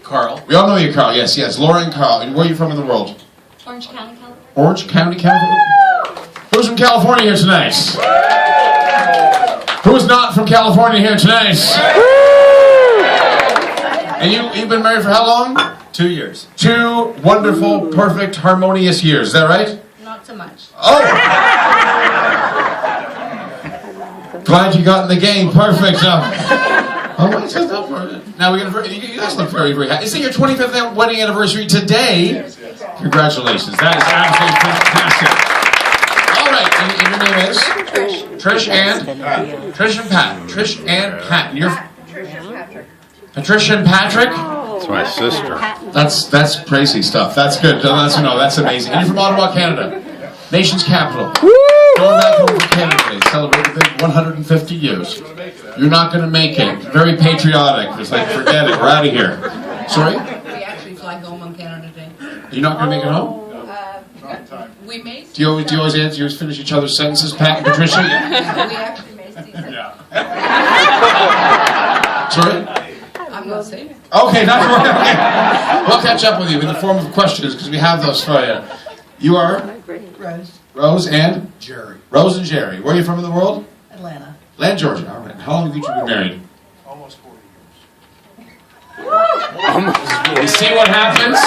Carl. We all know you, Carl. Yes, yes. Laura and Carl. And where are you from in the world? Orange County, California. Orange County, California. Who's from California here tonight? Who's not from California here tonight? And you've been married for how long? 2 years. 2 wonderful, perfect, harmonious years. Is that right? Not so much. Oh! Glad you got in the game. Perfect. Now we're gonna. You guys look very, very happy. Is it your 25th wedding anniversary today? Congratulations. That is absolutely fantastic. All right. And your name is Trish and Trish and Pat. Trish and Pat. And you're Patricia and Patrick. That's my sister. That's crazy stuff. That's good. That's amazing. And you're from Ottawa, Canada, nation's capital. Going back home from Canada, celebrating the 150 years. You're not going to make it. Very patriotic. It's like, forget it. We're out of here. Sorry? We actually fly home on Canada Day. You're not going to make it home? We made. Do you always answer? You always finish each other's sentences, Pat and Patricia? We actually made season. Yeah. Sorry? I'm not saying it. Okay, that's right. We'll catch up with you in the form of questions because we have those for you. You are? Rose. Rose and? Jerry. Rose and Jerry. Where are you from in the world? Atlanta. Atlanta, Georgia. All right. How long have you two been married? Almost 40 years. You see what happens?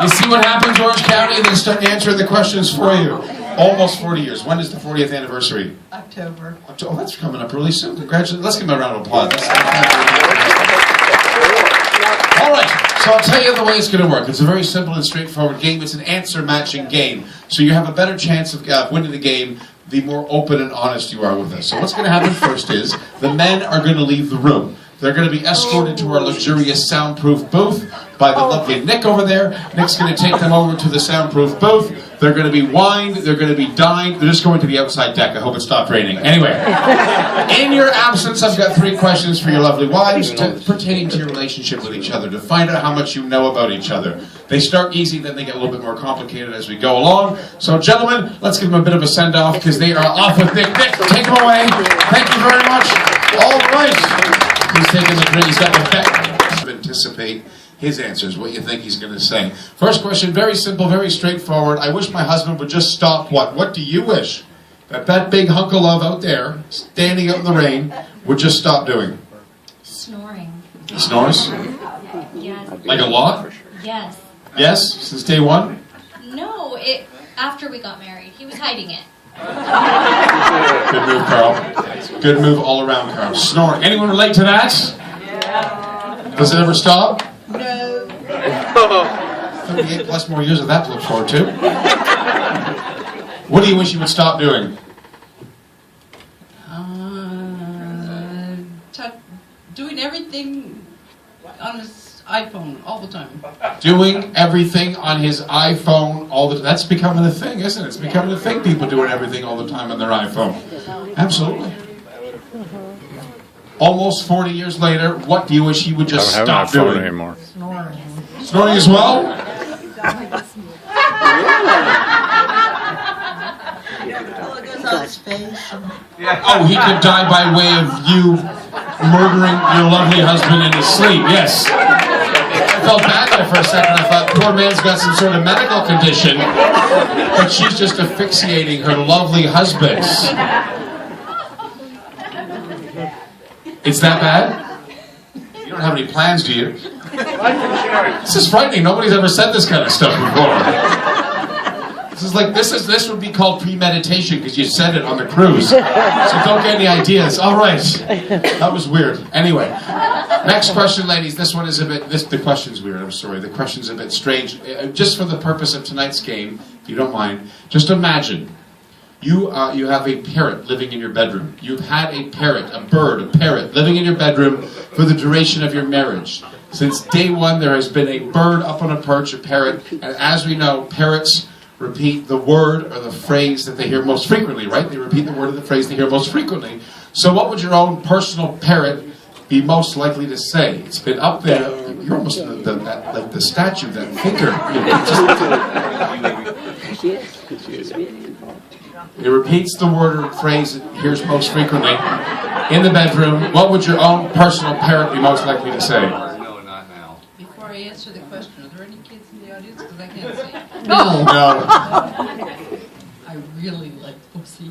You see what happens, Orange County? They start answering the questions for you. Almost 40 years. When is the 40th anniversary? October. Oh, that's coming up really soon. Congratulations. Let's give them a round of applause. All right. So I'll tell you the way it's going to work. It's a very simple and straightforward game. It's an answer matching game. So you have a better chance of winning the game the more open and honest you are with us. So what's going to happen first is the men are going to leave the room. They're going to be escorted to our luxurious soundproof booth by the lovely Nick over there. Nick's going to take them over to the soundproof booth. They're going to be wined. They're going to be dined. They're just going to the outside deck. I hope it stopped raining. Anyway, in your absence, I've got 3 questions for your lovely wives pertaining to your relationship with each other, to find out how much you know about each other. They start easy, then they get a little bit more complicated as we go along. So, gentlemen, let's give them a bit of a send-off because they are off with Nick. Nick, take them away. Thank you very much. All right. He's taking the drink. He's got the back. Anticipate his answers, what you think he's going to say. First question, very simple, very straightforward. I wish my husband would just stop what? What do you wish that big hunk of love out there, standing out in the rain, would just stop doing? Snoring. He snores? Yes. Like a lot? Yes. Yes? Since day one? No, after we got married. He was hiding it. Good move, Carl. Good move all around, Carl. Snoring. Anyone relate to that? Yeah. Does it ever stop? No. 38 plus more years of that to look forward to. What do you wish you would stop doing? Doing everything on his iPhone all the time. Doing everything on his iPhone all the time. That's becoming a thing, isn't it? It's becoming a thing, people doing everything all the time on their iPhone. Absolutely. Almost 40 years later, what do you wish he would just stop doing? Anymore. Snoring. Snoring as well? Oh, he could die by way of you murdering your lovely husband in his sleep. Yes. I felt bad there for a second. I thought, poor man's got some sort of medical condition, but she's just asphyxiating her lovely husband. It's that bad? You don't have any plans, do you? This is frightening. Nobody's ever said this kind of stuff before. This would be called premeditation because you said it on the cruise. So don't get any ideas. All right. That was weird. Anyway, next question, ladies. This one is the question's weird. I'm sorry. The question's a bit strange. Just for the purpose of tonight's game, if you don't mind, just imagine you have a parrot living in your bedroom. You've had a parrot, a parrot living in your bedroom for the duration of your marriage. Since day one, there has been a bird up on a perch, a parrot, and as we know, parrots repeat the word or the phrase that they hear most frequently, right? They repeat the word or the phrase they hear most frequently. So what would your own personal parrot be most likely to say? It's been up there. You're almost like the statue, that thinker. It repeats the word or phrase it hears most frequently in the bedroom. What would your own personal parrot be most likely to say? No, not now. Before I answer the question, are there any kids in the audience? Because I can't see. No. No. I really like pussy. He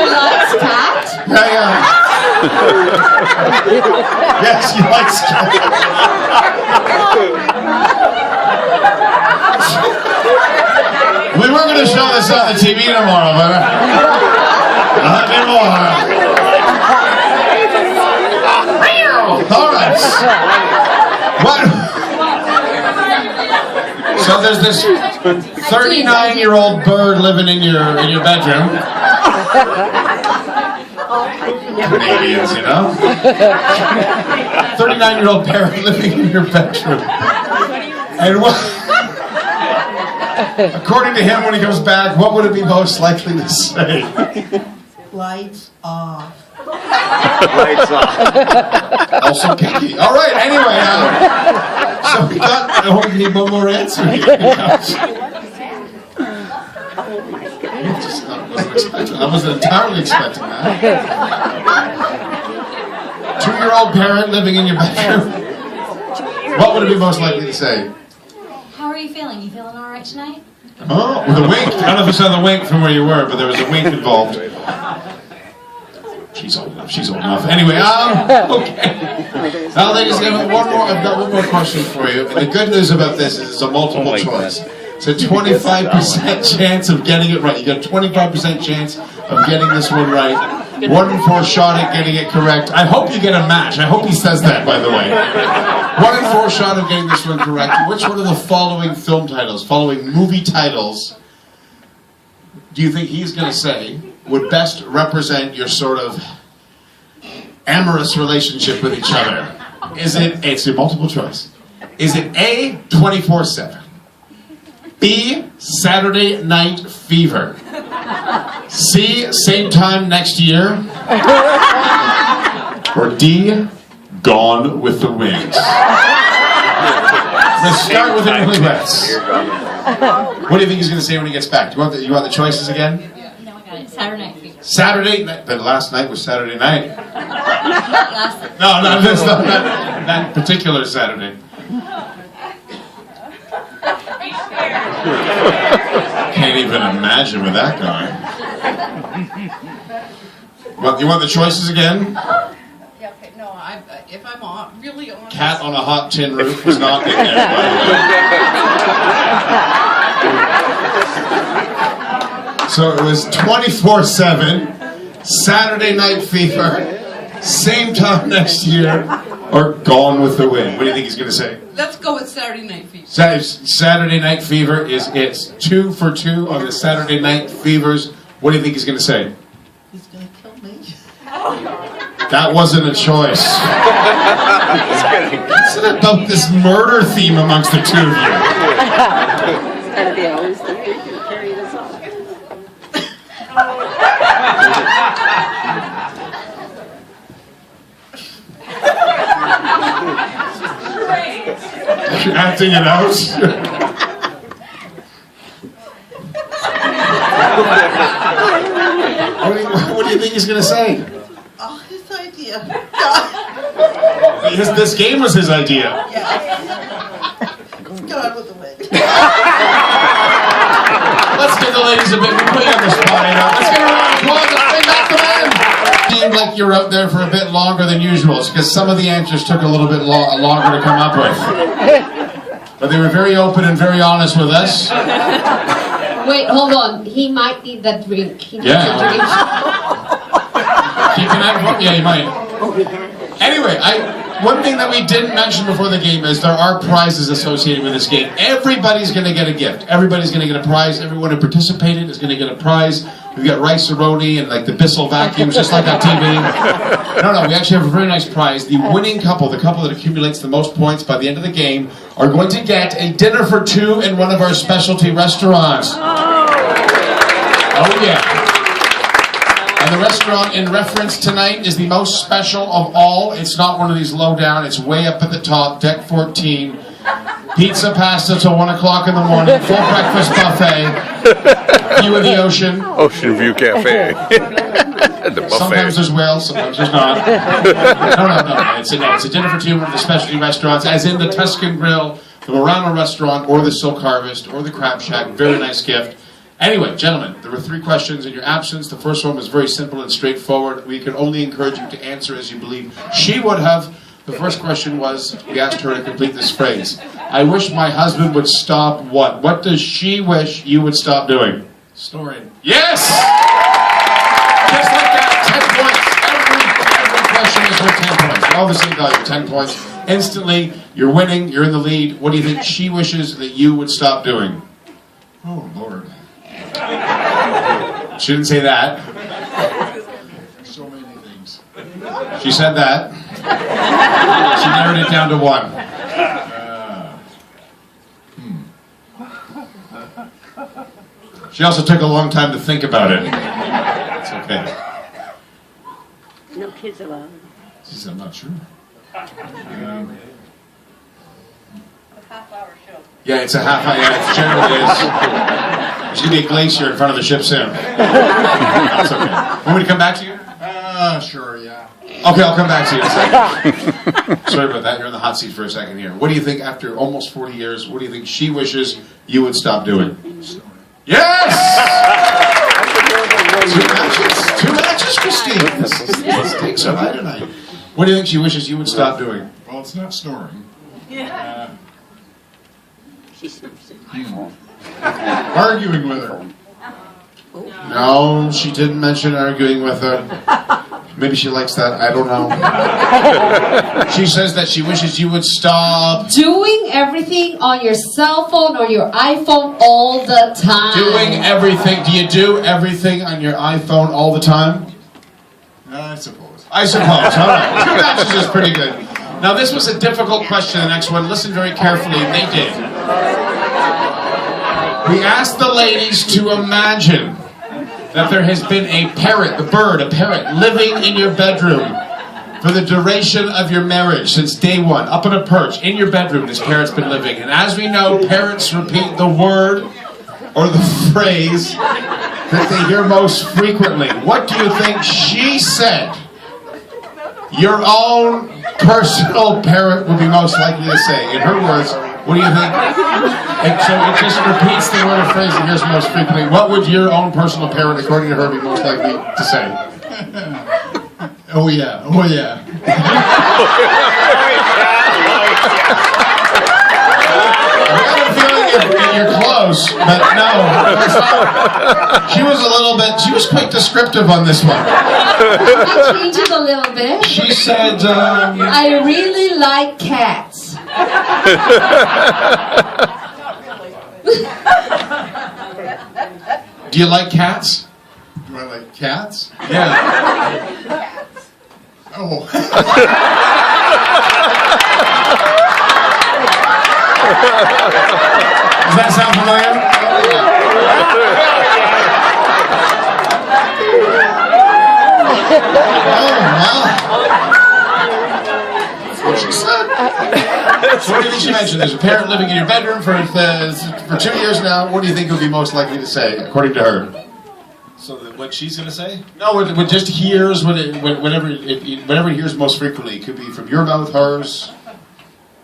likes cat. Yeah. Yes, he likes cat. We were going to show this on the TV tomorrow, but not anymore. All right. What? So there's this 39-year-old bird living in your bedroom. Canadians, you know? 39-year-old parrot living in your bedroom. And what? According to him, when he comes back, what would it be most likely to say? Lights off. Lights off. Also kinky. All right, anyway. So we got, I hope we need one more answer here. I wasn't entirely expecting that. 2-year-old parent living in your bedroom. What would it be most likely to say? How are you feeling? You feeling all right tonight? Oh, with a wink. I don't know if you saw the wink from where you were, but there was a wink involved. She's old enough. She's old enough. Anyway, okay. Now, ladies and gentlemen, I've got one more question for you. And the good news about this is it's a multiple choice. It's a 25% chance of getting it right. You got a 25% chance of getting this one right. 1 in 4 shot at getting it correct. I hope you get a match. I hope he says that, by the way. 1 in 4 shot of getting this one correct. Which one of the following film titles, following movie titles, do you think he's going to say would best represent your sort of amorous relationship with each other? Is it, it's a multiple choice. Is it A, 24/7? B, Saturday Night Fever? C, Same Time Next Year? Or D, Gone with the Wind? Let's start with the Newlyweds. What do you think he's going to say when he gets back? Do you want the choices again? No, I got it. Saturday Night Fever. Saturday night, but last night was Saturday night. Last night. No, not this, not that particular Saturday. Can't even imagine with that guy. Well, you want the choices again? Yeah, okay, no, if I'm really honest. Cat on a hot tin roof was not in there, by the way. So it was 24/7, Saturday Night Fever, Same Time Next Year, or Gone with the Wind. What do you think he's going to say? Let's go with Saturday Night Fever. Saturday Night Fever is it's 2 for 2 on the Saturday Night Fevers. What do you think he's going to say? He's going to kill me. That wasn't a choice. What's it about this murder theme amongst the two of you? It's gotta be always the thing to carry this on. You're acting it out. What do you think he's going to say? Oh, his idea. This game was his idea. Yeah. God with the wind. Let's give the ladies a bit. We put you on the spot. Let's give a round of applause. Let's bring back the men. Seemed like you're out there for a bit longer than usual. It's because some of the answers took a little bit longer to come up with. But they were very open and very honest with us. Wait, hold on. He might need that drink. He needs Yeah. a drink. Keeping that from, yeah, you might. Anyway, one thing that we didn't mention before the game is there are prizes associated with this game. Everybody's going to get a gift. Everybody's going to get a prize. Everyone who participated is going to get a prize. We've got rice-a-roni and like the Bissell vacuums, just like on TV. No, we actually have a very nice prize. The winning couple, the couple that accumulates the most points by the end of the game, are going to get a dinner for 2 in one of our specialty restaurants. Oh yeah. And And the restaurant in reference tonight is the most special of all. It's not one of these low down. It's way up at the top, deck 14. Pizza, pasta till 1 o'clock in the morning. Full breakfast buffet. View of the ocean. Ocean View Cafe. The buffet. Sometimes there's whales, sometimes there's not. No. It's a dinner for two, one of the specialty restaurants, as in the Tuscan Grill, the Murano Restaurant, or the Silk Harvest, or the Crab Shack. Very nice gift. Anyway, gentlemen, there were 3 questions in your absence. The first one was very simple and straightforward. We can only encourage you to answer as you believe she would have. The first question was, we asked her to complete this phrase. I wish my husband would stop what? What does she wish you would stop doing? Snoring. Yes! Just like that, 10 points. Every question is worth 10 points. All the same value, 10 points. Instantly, you're winning, you're in the lead. What do you think she wishes that you would stop doing? Oh, Lord. She didn't say that. So many things. She said that. She narrowed it down to 1. She also took a long time to think about it. It's okay. No kids allowed. She said, I'm not sure. Yeah, it's a half hour. Yeah, it generally is. There's going to be a glacier in front of the ship soon. That's okay. Want me to come back to you? Sure, yeah. Okay, I'll come back to you in a second. Sorry about that. You're in the hot seat for a second here. What do you think, after almost 40 years, what do you think she wishes you would stop doing? Yes! 2 matches, Christine. The stakes are high tonight. What do you think she wishes you would stop doing? Well, it's not snoring. Arguing with her. No, she didn't mention arguing with her. Maybe she likes that. I don't know. She says that she wishes you would stop Doing everything on your cell phone or your iPhone all the time. doing everything. Do you do everything on your iPhone all the time? I suppose. I suppose. All right. 2 matches is pretty good. Now, this was a difficult question, the next one. Listen very carefully. They did. We asked the ladies to imagine that there has been a parrot, a parrot, living in your bedroom for the duration of your marriage, since day 1, up on a perch, in your bedroom, this parrot's been living. And as we know, parrots repeat the word or the phrase that they hear most frequently. What do you think she said your own personal parrot would be most likely to say? In her words, what do you think? And so it just repeats the word or phrase it hears most frequently. What would your own personal parrot, according to her, be most likely to say? Oh, yeah. Oh, yeah. I got a feeling you're close, but no. She was quite descriptive on this one. Can I change it a little bit? She said, I really like cats. do you like cats? Do I like cats? Yeah. Oh. Does that sound familiar? That's what she said. So what do you think she mentioned? There's a parrot living in your bedroom for 2 years now. What do you think would be most likely to say, according to her? So what she's going to say? No, it just hears whatever it hears most frequently. It could be from your mouth, hers.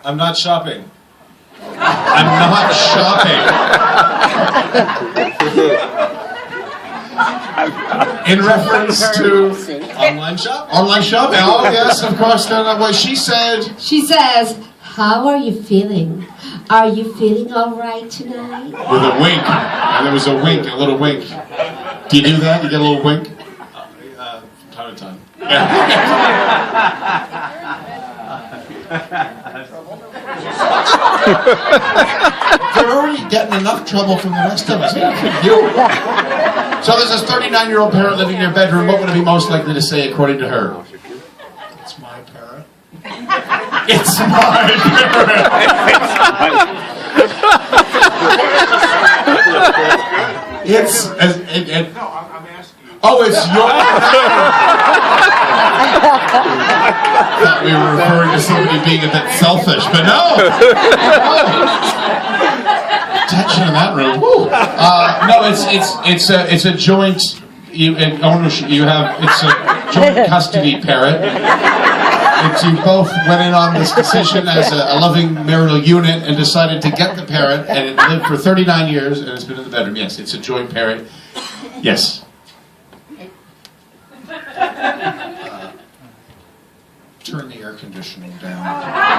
I'm not shopping. I'm not shopping. In reference to Online shop? online shopping. Oh, yes, of course. No, what she said. She says, how are you feeling? Are you feeling all right tonight? With a wink. And there was a wink, a little wink. Do you do that? You get a little wink? From time to time. They're already getting enough trouble from the rest of us. You. So there's this 39-year-old parrot living in your bedroom. What would it be most likely to say, according to her? It's my parrot. It's my parrot. It's No, I'm asking you. Oh, it's your... I thought we were referring to somebody being a bit selfish, but no. Tension in that room. No, it's a joint ownership. It's a joint custody parrot. You both went in on this decision as a loving marital unit and decided to get the parrot, and it lived for 39 years and it's been in the bedroom. Yes, it's a joint parrot. Yes. Turn the air conditioning down.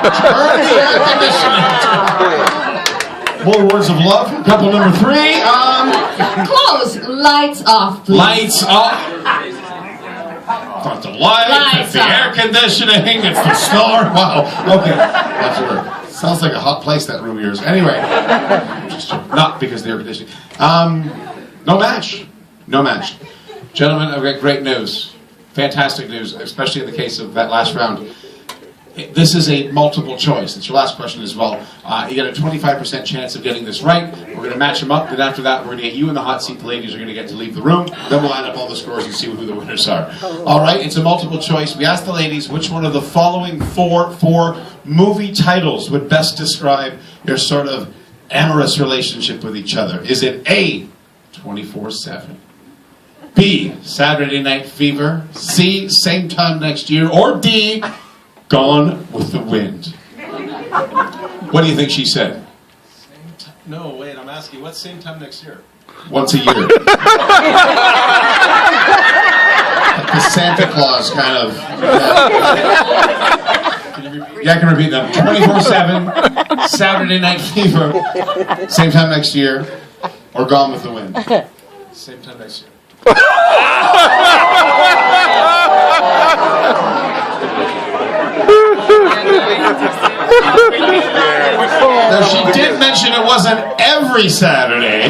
Turn the air conditioning down. More words of love. Couple number 3. Close. Lights off, please. Lights off. It's the light, it's the air conditioning, it's the snore. Wow. Okay. That's weird. Sounds like a hot place, that room of yours. Anyway. Not because of the air conditioning. No match. No match. Gentlemen, I've got great news. Fantastic news, especially in the case of that last round. This is a multiple choice. It's your last question as well. You got a 25% chance of getting this right. We're going to match them up, and after that, we're going to get you in the hot seat. The ladies are going to get to leave the room. Then we'll add up all the scores and see who the winners are. All right, it's a multiple choice. We asked the ladies which one of the following four movie titles would best describe your sort of amorous relationship with each other. Is it A, 24/7? B, Saturday Night Fever? C, Same Time Next Year? Or D, Gone with the Wind? What do you think she said? No, wait, I'm asking, what's same time next year? Once a year. Like the Santa Claus kind of. Can you repeat? Yeah, I can repeat them. 24/7, Saturday Night Fever, Same Time Next Year, or Gone with the Wind? Same time next year. Now, she did mention it wasn't every Saturday.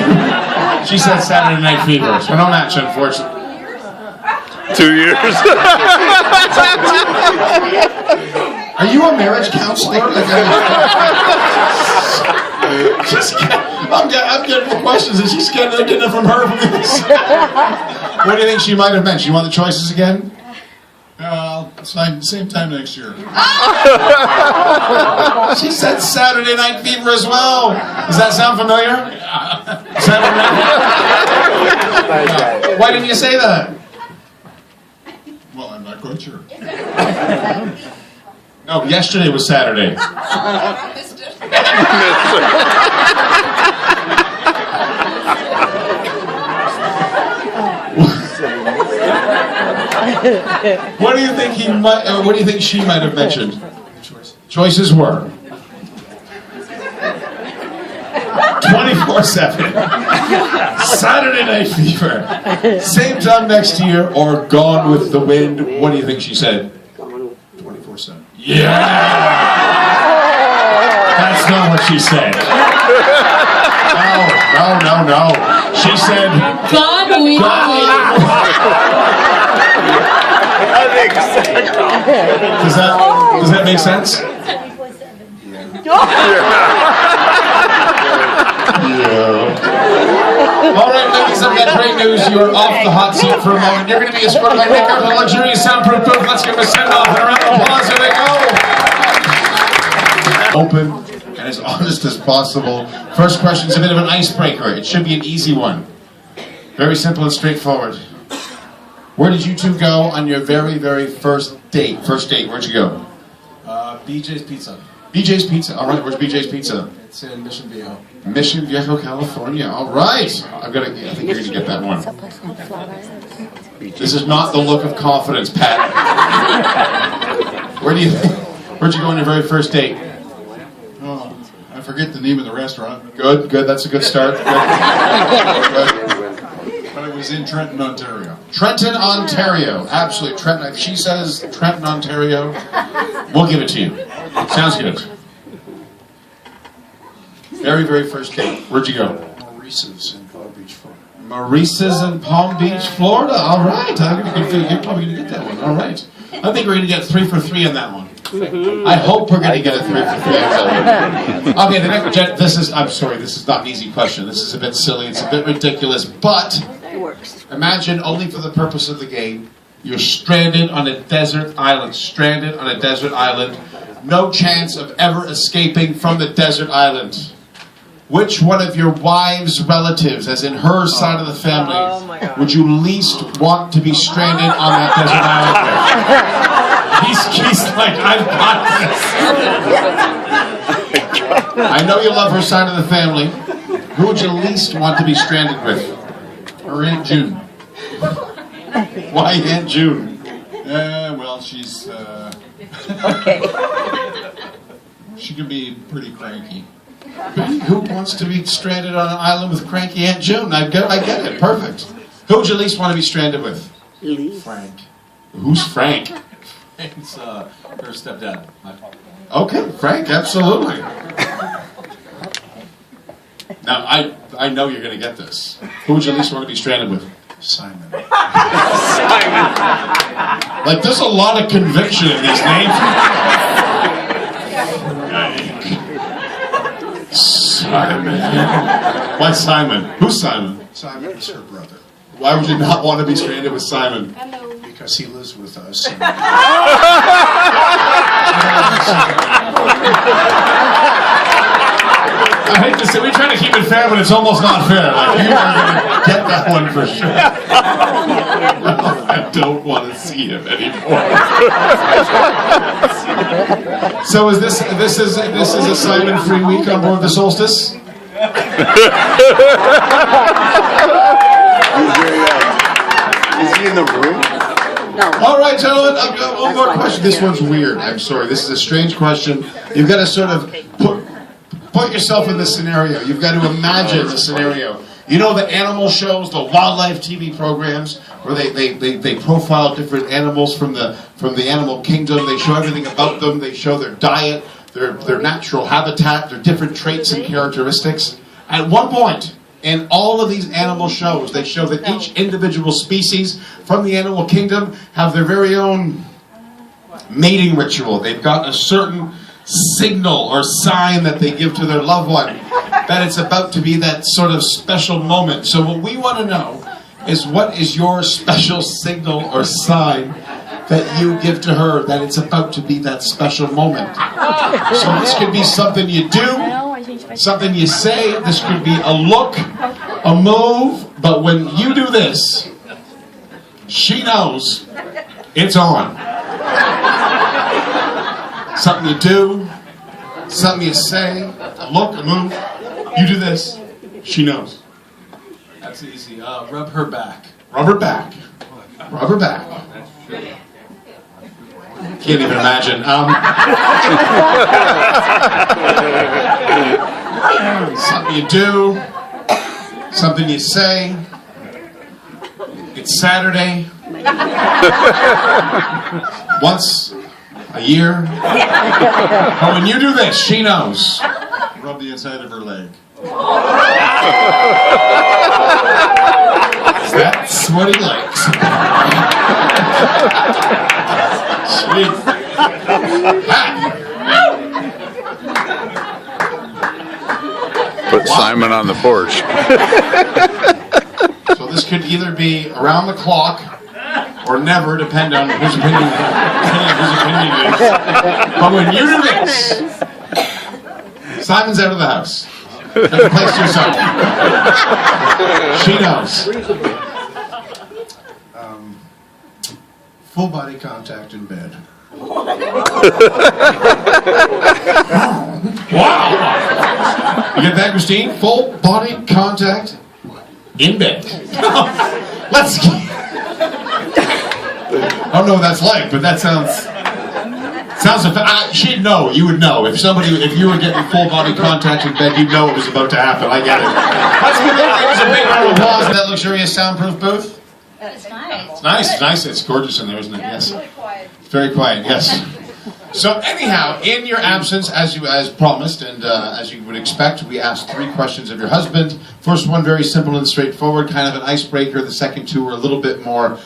She said Saturday Night Fever, so no match, unfortunately. 2 years. Are you a marriage counselor? I'm getting more questions, and she's getting it from her. What do you think she might have meant? You want the choices again? It's like same time next year. She said Saturday Night Fever as well. Does that sound familiar? Why didn't you say that? Well, I'm not quite sure. No, yesterday was Saturday. What do you think he might? What do you think she might have mentioned? Choices were 24/7, Saturday Night Fever, Same Time Next Year, or Gone with the Wind. What do you think she said? 24/7. Yeah! That's not what she said. No. She said, God, we Does that make sense? All right, ladies, I've got great news. You are off the hot seat for a moment. You're going to be escorted by Nick out of the luxurious soundproof booth. Let's give them a send-off and a round of applause. Here they go. Open and as honest as possible. First question is a bit of an icebreaker. It should be an easy one. Very simple and straightforward. Where did you two go on your very, very first date? First date, where'd you go? BJ's Pizza. BJ's Pizza. All right, where's BJ's Pizza? It's in Mission Viejo. Mission Viejo, California. All right. I think you're going to get that one. This is not the look of confidence, Pat. Where'd you go on your very first date? Oh, I forget the name of the restaurant. Good. That's a good start. Good. But it was in Trenton, Ontario. Trenton, Ontario. Absolutely. Trenton. She says Trenton, Ontario. We'll give it to you. Sounds good. Very, very first date. Where'd you go? Maurice's in Palm Beach, Florida. Maurice's in Palm Beach, Florida. All right. You're probably going to get that one. All right. I think we're going to get 3 for 3 on that one. I hope we're going to get a 3 for 3 on that one. Okay, the next, I'm sorry, this is not an easy question. This is a bit silly. It's a bit ridiculous, but works. Imagine, only for the purpose of the game, you're stranded on a desert island. Stranded on a desert island. No chance of ever escaping from the desert island. Which one of your wife's relatives, as in her side of the family, would you least want to be stranded on that desert island with? He's like, I've got this. I know you love her side of the family. Who would you least want to be stranded with? Her Aunt June. Why Aunt June? Well, she's, Okay. she can be pretty cranky. Who wants to be stranded on an island with cranky Aunt June? I get it. Perfect. Who would you least want to be stranded with? Frank. Who's Frank? Frank's her stepdad. Okay, Frank, absolutely. Now, I know you're going to get this. Who would you least want to be stranded with? Simon. Like, there's a lot of conviction in these names. Simon. Why Simon? Who's Simon? Simon is her brother. Why would you not want to be stranded with Simon? Because he lives with us. I hate to say, we try to keep it fair, but it's almost not fair. Like, you are going to get that one for sure. I don't want to see him anymore. So is this is a Simon-free week on board the Solstice? Is he in the room? No. All right, gentlemen, I've got one more question. This one's weird. I'm sorry. This is a strange question. You've got to sort of put yourself in this scenario. You've got to imagine the scenario. You know the animal shows, the wildlife TV programs, where they profile different animals from the animal kingdom. They show everything about them. They show their diet, their natural habitat, their different traits and characteristics. At one point in all of these animal shows, they show that each individual species from the animal kingdom have their very own mating ritual. They've got a certain signal or sign that they give to their loved one, that it's about to be that sort of special moment. So what we want to know is, what is your special signal or sign that you give to her that it's about to be that special moment? So this could be something you do, something you say. This could be a look, a move, but when you do this, she knows it's on. Something you do, something you say, a look, a move. You do this, she knows. That's easy. Rub her back. Rub her back. Rub her back. Can't even imagine. Something you do, something you say. It's Saturday. Once a year. But when you do this, she knows. Rub the inside of her leg. That's what he likes. Put Simon on the porch. So this could either be around the clock or never, depend on whose opinion it is. But when you do this, Simon's out of the house. Take a place to yourself. She knows. Full body contact in bed. Wow! You get that, Christine? Full body contact in bed. Let's. I don't know what that's like, but that sounds. She'd know. You would know if you were getting full body contact in bed. You'd know it was about to happen. I get it. Let's give a big round of applause in that luxurious soundproof booth. It's nice. It's nice. It's nice. It's gorgeous in there, isn't it? Yes. Really quiet. It's very quiet. Yes. So anyhow, in your absence, as promised, and as you would expect, we asked 3 questions of your husband. First one, very simple and straightforward, kind of an icebreaker. The second 2 were a little bit more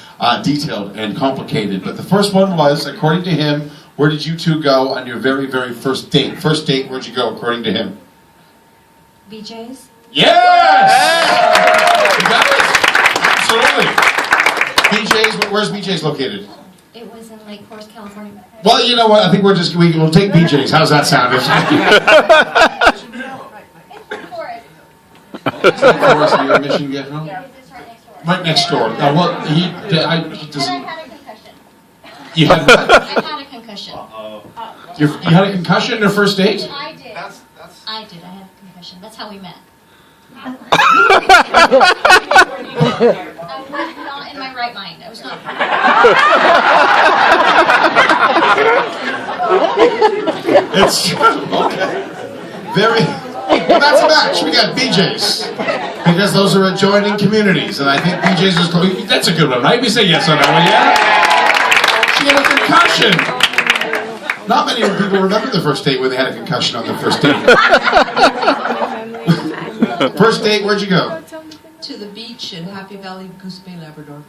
detailed and complicated. But the first one was, according to him, where did you two go on your very, very first date? First date, where'd you go, according to him? BJ's? Yes! You got it? Absolutely. BJ's, where's BJ's located? It was in Lake Forest, California. Well, you know what? I think we'll take BJ's. How's that sound? It's Lake Forest. Lake Forest near Mission Get Home? Yeah, it's right next door. Right next door. Well, he And I doesn't. had a concussion. You had what? I had a concussion. You had a concussion in your first date? I did. I did. I had a concussion. That's how we met. I was not in my right mind. I was not. It's okay. Very. Well, that's a match. We got BJ's because those are adjoining communities, and I think BJ's is. That's a good one, right? We say yes on that one, yeah. She had a concussion. Not many people remember the first date when they had a concussion on the first date. First date, where'd you go? To the beach in Happy Valley, Goose Bay, Labrador.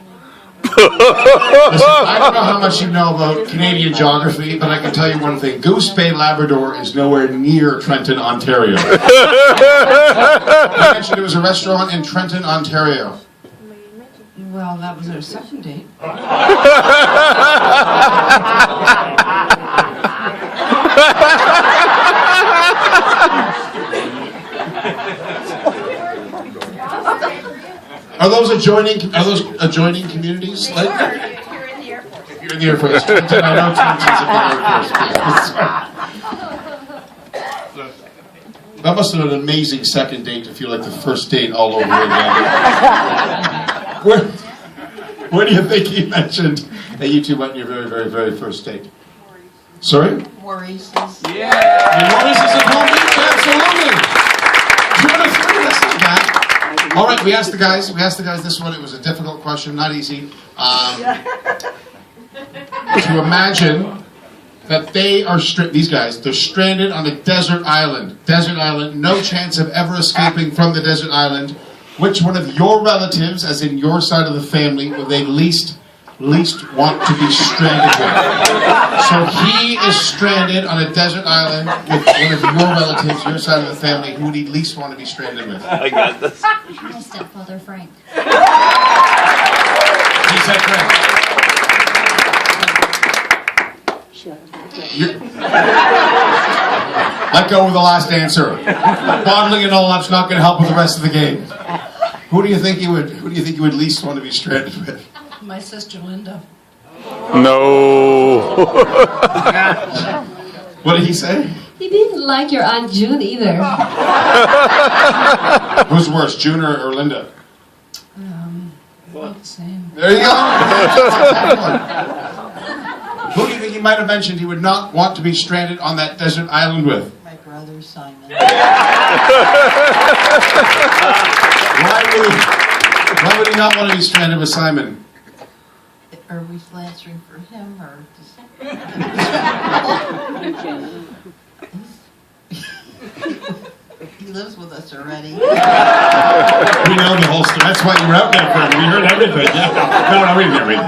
Listen, I don't know how much you know about Canadian geography, but I can tell you one thing. Goose Bay, Labrador is nowhere near Trenton, Ontario. I mentioned it was a restaurant in Trenton, Ontario. Well, that was our second date. Are those adjoining communities? Like, You're in the Air Force. you're in the Air Force. Trenton, I know Trenton's in the Air Force. That must have been an amazing second date to feel like the first date all over again. Where do you think he mentioned that you two went on your very, very, very first date? Sorry? Maurice's. And Maurice's at home beach? Absolutely. 2 out of 3, that's not bad. All right, we asked the guys this one. It was a difficult question, not easy. To imagine that they are these guys, they're stranded on a desert island. Desert island, no chance of ever escaping from the desert island. Which one of your relatives, as in your side of the family, would they least want to be stranded with? So he is stranded on a desert island with one of your relatives, your side of the family. Who would he least want to be stranded with? I got this. My stepfather, Frank. He said Frank. Let go with the last answer. Bottling it all up's not going to help with the rest of the game. Who do you think you would least want to be stranded with? My sister Linda. No. What did he say? He didn't like your Aunt June either. Who's worse, June or Linda? About the same. There you go. Who do you think he might have mentioned he would not want to be stranded on that desert island with? My brother Simon. Why would he not want to be stranded with Simon? Are we answering for him or just... He lives with us already. We know the whole story. That's why you were out there for him. We heard everything. Yeah. No, we didn't hear everything.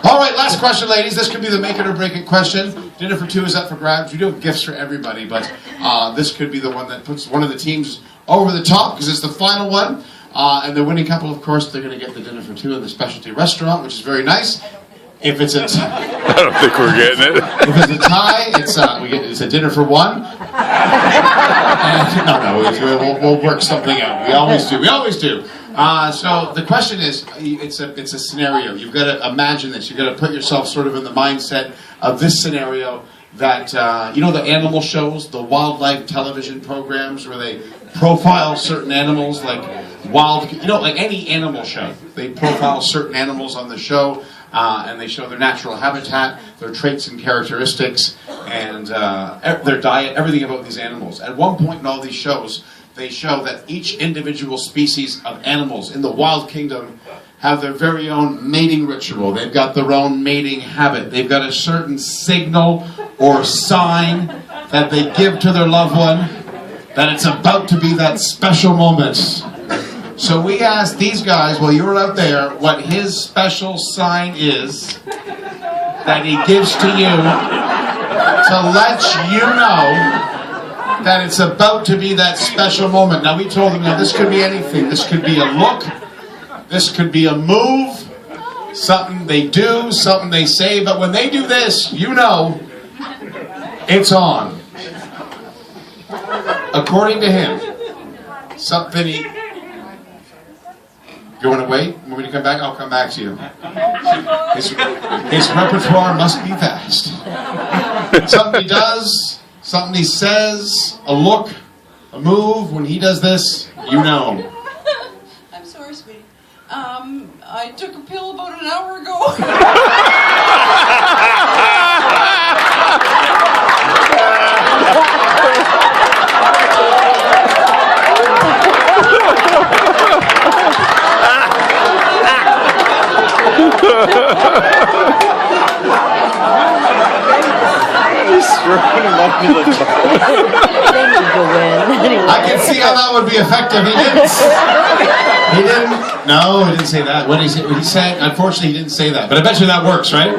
All right, last question, ladies. This could be the make it or break it question. Dinner for 2 is up for grabs. We do have gifts for everybody, but this could be the one that puts one of the teams over the top because it's the final one. And the winning couple, of course, they're going to get the dinner for 2 in the specialty restaurant, which is very nice. If it's a I don't think we're getting it. If it's a tie, it's a dinner for 1. And, we'll work something out. We always do. So the question is, it's a scenario. You've got to imagine this. You've got to put yourself sort of in the mindset of this scenario that, you know the animal shows, the wildlife television programs where they profile certain animals like like any animal show. They profile certain animals on the show and they show their natural habitat, their traits and characteristics, and their diet, everything about these animals. At one point in all these shows, they show that each individual species of animals in the wild kingdom have their very own mating ritual. They've got their own mating habit. They've got a certain signal or sign that they give to their loved one that it's about to be that special moment. So we asked these guys, while you were out there, what his special sign is that he gives to you to let you know that it's about to be that special moment. Now we told them, now this could be anything. This could be a look. This could be a move, something they do, something they say, but when they do this, you know, it's on. According to him, something he... You want to wait? Want me to come back? I'll come back to you. His repertoire must be vast. Something he does, something he says, a look, a move. When he does this, you know. I'm sorry, sweetie. I took a pill about an hour ago. I can see how that would be effective. He didn't. No, he didn't say that. What did he say? He said, unfortunately, he didn't say that. But I bet you that works, right?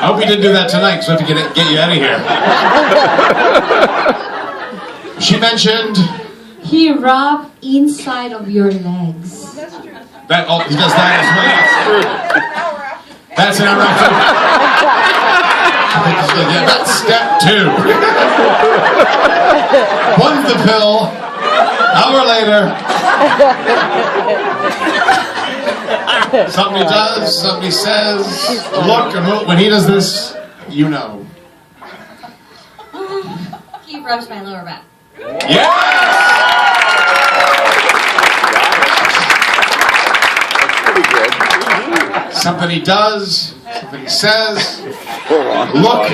I hope he didn't do that tonight, because we have to get you out of here. She mentioned... He rubbed inside of your legs. That, oh, he does that as well. That's an hour after. Yeah, that's step 2. One's the pill. Hour later. Something he does, something he says. Look, when he does this, you know. He rubs my lower back. Yes! Something he does, something he says, look,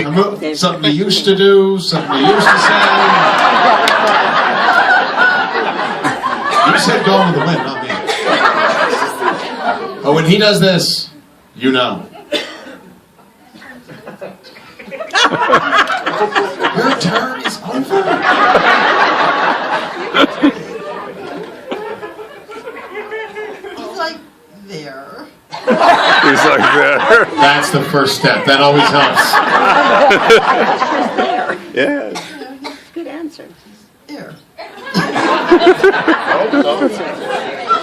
something he used to do, something he used to say. You said go with the wind, not me. But when he does this, you know. Your turn is over. He's like, there. He's like that. That's the first step. That always helps. Yeah. Good answer. There.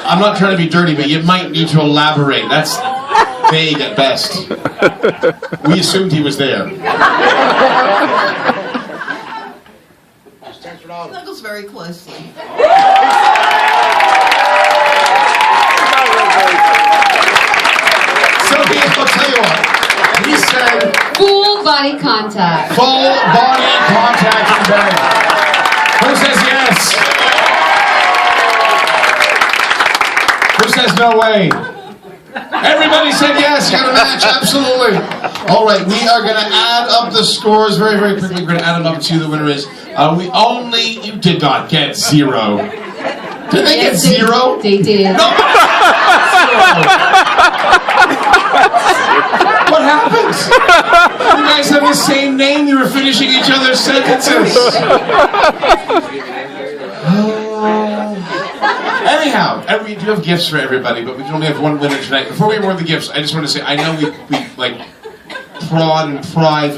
I'm not trying to be dirty, but you might need to elaborate. That's vague at best. We assumed he was there. Snuggles very closely. I'll tell you what, he said Full body contact. full body contact in bed. Who says yes? Who says no way? Everybody said yes, you got a match, absolutely. All right, we are going to add up the scores very, very quickly. We're going to add them up to the winner is, you did not get 0. Did they get 0? They did. No. What happened? You guys have the same name. You were finishing each other's sentences. Anyhow, we do have gifts for everybody, but we can only have one winner tonight. Before we award the gifts, I just want to say, I know we like prod and pry